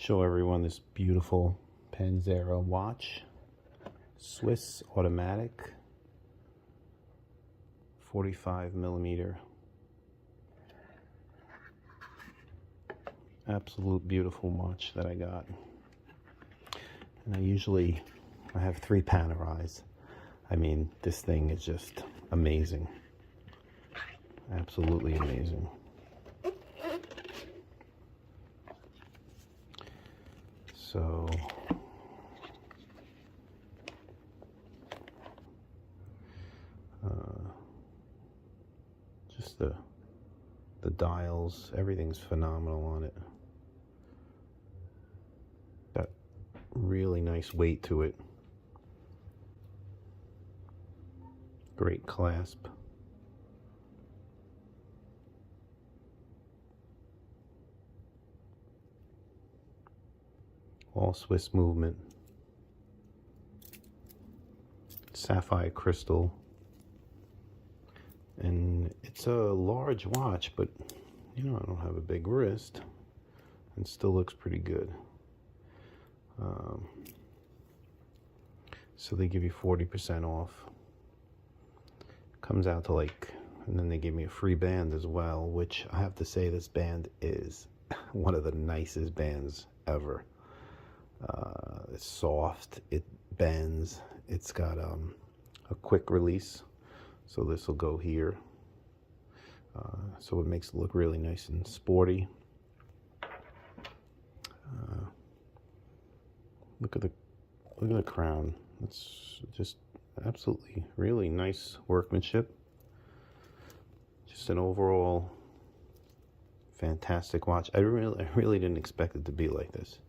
Show everyone this beautiful Panzera watch, Swiss automatic, 45mm. Absolute beautiful watch that I got. And I have 3 Panerais. I mean, this thing is just amazing. Absolutely amazing. So just the dials, everything's phenomenal on it. Got really nice weight to it. Great clasp. All Swiss movement. Sapphire crystal. And it's a large watch, but you know, I don't have a big wrist and still looks pretty good. So they give you 40% off. Comes out to and then they give me a free band as well, which I have to say this band is one of the nicest bands ever. It's soft, it bends, it's got a quick release, so this will go here, so it makes it look really nice and sporty. Look at the crown. It's just absolutely really nice workmanship. Just an overall fantastic watch. I really didn't expect it to be like this.